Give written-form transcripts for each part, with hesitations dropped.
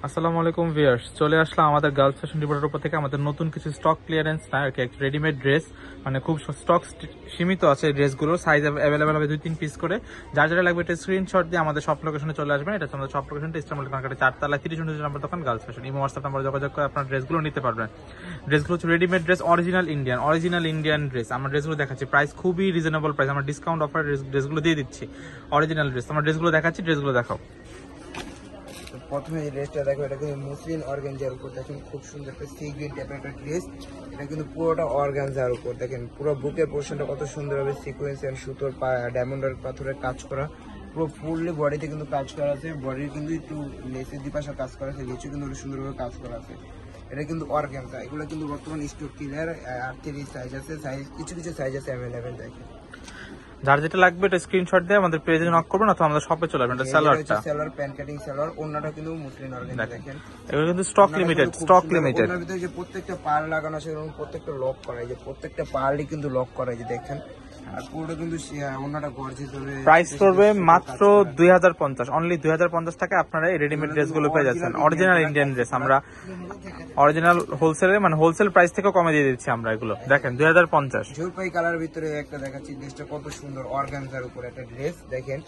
আসসালামু আলাইকুম ভিউয়ার্স, চলে আসলাম আমাদের গার্লস ফ্যাশন ডিপোর্টের উপর থেকে আমাদের নতুন কিছু স্টক ক্লিয়ারেন্স না আর কি, রেডিমেড ড্রেস, মানে খুব স্টক সীমিত আছে ড্রেসগুলো, সাইজ অ্যাভেলেবেল হবে 2-3 পিস করে। যার যেটা লাগবে এটা স্ক্রিনশট দিয়ে আমাদের শপ লোকেশনে চলে আসবেন। এটা হচ্ছে আমাদের শপ লোকেশনটা ইস্টার্ন মার্কেটে 4তলায় 30 নম্বর দোকান গার্লস ফ্যাশন। এই হোয়াটসঅ্যাপ নাম্বার যোগাযোগ করে আপনার ড্রেসগুলো নিতে পারবেন। ড্রেসগুলো হচ্ছে readymade dress, original Indian dress. আমরা ড্রেসগুলো দেখাচ্ছি, প্রাইস খুবই রিজনেবল প্রাইস, আমরা ডিসকাউন্ট অফার ড্রেসগুলো দিয়ে দিচ্ছি। অরিজিনাল ড্রেস, আমরা ড্রেসগুলো দেখাচ্ছি, ড্রেসগুলো দেখাও। প্রথমে এই ড্রেসটা দেখো, এটা কিন্তু মুসলিম অর্গানজার উপর, দেখেন খুব সুন্দর একটা সি গ্রিন টাইপের একটা ড্রেস। এটা কিন্তু পুরোটা অর্গানজার উপর, দেখেন পুরো বুকের পোর্শনটা কত সুন্দর হবে, সিকোয়েন্স এন্ড সুতোর ডায়মন্ড পাথরের কাজ করা, পুরো ফুললি বডিতে কিন্তু কাজ করা আছে। বডির কিন্তু একটু লেসের দিপাশে কাজ করা আছে, নিচে কিন্তু সুন্দরভাবে কাজ করা আছে। এটা কিন্তু অর্গানজা, এগুলো কিন্তু বর্তমান স্টক ক্লিয়ার। 38 সাইজ আছে, সাইজ কিছু কিছু সাইজ আছে অ্যাভেলেবেল। দেখেন যার যেটা লাগবে এটা স্ক্রিনশট দিয়ে আমাদের পেজে নক করবেন অথবা আমাদের শপে চলে আসবেন। এটা সালোয়ারটা, সালোয়ার প্যান্ট কাটিং সালোয়ার, ওন্নাটা কিন্তু মুসলিম অর্গানজা। দেখেন এগুলো কিন্তু স্টক লিমিটেড। ওনার ভিতরে যে প্রত্যেকটা পার লাগানো আছে এবং প্রত্যেকটা লক করা, যে প্রত্যেকটা পারই কিন্তু লক করা, যে দেখেন। আর পুরোটা কিন্তু ওনাটা গর্জিয়াস হবে। প্রাইস করবে মাত্র 2050, অনলি 2050 টাকা আপনারা এই রেডিমেড ড্রেসগুলো পেয়ে যাচ্ছেন। অরিজিনাল ইন্ডিয়ান ড্রেস, আমরা অরিজিনাল হোলসেলে মানে হোলসেল প্রাইস থেকেও কমে দিয়ে দিচ্ছি আমরা এগুলো। দেখেন 2050। ঝুলপাই কালারের ভিতরে একটা দেখাচ্ছি, ড্রেসটা কত সুন্দর, অর্গানজার উপর একটা ড্রেস। দেখেন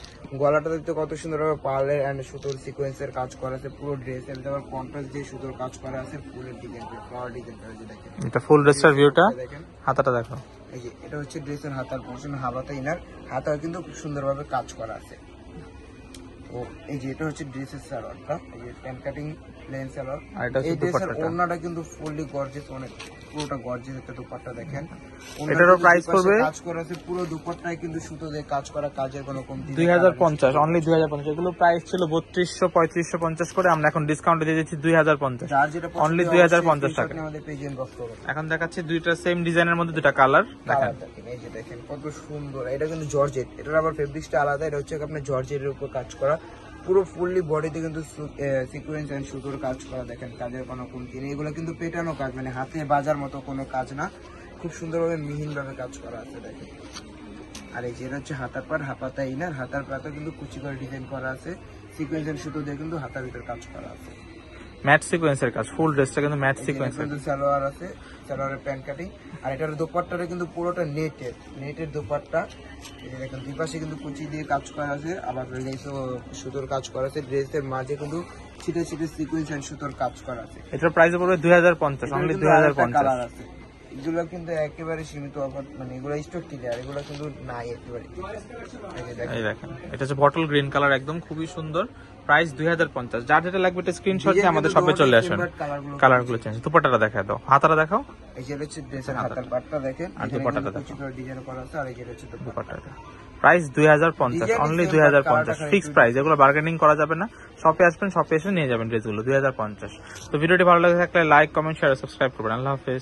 গলাটা দেখতে কত সুন্দর হবে, পার্লের এন্ড সুতোর সিকোয়েন্সের কাজ করা আছে পুরো ড্রেস। এর আবার কন্ট্রাস্ট দিয়ে সুতোর কাজ করা আছে, ফুলের ডিজাইন, ফ্লাওয়ার ডিজাইন করা আছে। দেখেন এটা ফুল ড্রেসটার ভিউটা, দেখেন হাতাটা দেখো। এই যে এটা হচ্ছে ড্রেসের হাতার পোর্শন, হাতাটা ইনার, হাতা কিন্তু খুব সুন্দরভাবে কাজ করা আছে। ও এই যে এটা হচ্ছে ড্রেসের সালোয়ারটা, এই যে প্যান্ট কাটিং প্লেন সালোয়ার। আর এটা হচ্ছে এই ড্রেসের দুপাট্টাটা, ওড়নাটা কিন্তু ফুললি গর্জিয়াস, অনেক পুরোটা গর্জিয়াস একটা দুপাট্টা। দেখেন এটারও প্রাইস করবে কাজ করা আছে, পুরো দুপাট্টায় কিন্তু সুতো দিয়ে কাজ করা, কাজের কোনো কমতি নেই। 2050, অনলি 2050। এগুলো প্রাইস ছিল 3200-3550 করে, আমরা এখন ডিসকাউন্ট দিয়ে দিচ্ছি 2050, যার যেটা অনলি 2050 টাকা। আমাদের পেজে ইনবক্স করুন। এখন দেখাচ্ছি দুইটা সেম ডিজাইনের মধ্যে দুইটা কালার। দেখেন এই যে দেখেন কত সুন্দর, এটা কিন্তু জর্জেট, এটার আবার ফেব্রিক্সটা আলাদা। এটা হচ্ছে আপনার জর্জেটের উপর কাজ করা, পুরো ফুললি বডিতে কিন্তু সিকোয়েন্স এন্ড সুতোর কাজ করা। দেখেন কাজের কোনো কমতি নেই, এগুলো কিন্তু পেটানো কাজ, মানে হাতে বাজার মতো কোনো কাজ না, খুব সুন্দরভাবে মিহিনভাবে কাজ করা আছে। দেখেন আর এই যে এটা হচ্ছে হাতার পার, হাতাটা ইনার, হাতার পাতা কিন্তু কুচি করে ডিজাইন করা আছে, সিকোয়েন্স এন্ড সুতো দিয়ে কিন্তু হাতার ভিতর কাজ করা আছে। ম্যাট সিকোয়েন্সের কাজ, ফুল ড্রেসটা কিন্তু ম্যাট সিকোয়েন্সের। সালোয়ার আছে, সালোয়ারের প্যান্ট কাটিং। আর এটার দোপাট্টাটা কিন্তু পুরোটা নেটের দোপাট্টা। এই যে দেখেন দুই পাশে কিন্তু কুচি দিয়ে কাজ করা আছে, আবার লেসও সুতোর কাজ করা আছে। ড্রেসের মাঝে কিন্তু ছিটে ছিটে সিকোয়েন্স এন্ড সুতোর কাজ করা আছে। এটার প্রাইস পড়বে 2050, অনলি 2050। কালার আছে, এগুলো কিন্তু একেবারে সীমিত অফার, মানে এগুলো স্টক ক্লিয়ার, এগুলো কিন্তু নাই একেবারে। এই দেখেন এটা হচ্ছে বটল গ্রিন কালার, একদম খুবই সুন্দর। প্রাইস 2050। যার যেটা লাগবে এটা স্ক্রিনশট দিয়ে আমাদের শপে চলে আসুন। কালারগুলো চেঞ্জ। দুপাট্টাটা দেখাও দাও, হাতাটা দেখাও। এই যে হচ্ছে ড্রেসের হাতার পাটটা দেখেন, আর দুপাট্টাটা দেখো, ডিজাইন করা আছে। আর এই যে হচ্ছে দুপাট্টাটা। প্রাইস 2050, অনলি 2050, ফিক্স প্রাইস, এগুলো বার্গেনিং করা যাবে না। শপে আসবেন, শপে এসে নিয়ে যাবেন ড্রেসগুলো 2050। তো ভিডিওটি ভালো লাগে থাকলে লাইক, কমেন্ট, শেয়ার, সাবস্ক্রাইব করবেন। আল্লাহ হাফেজ।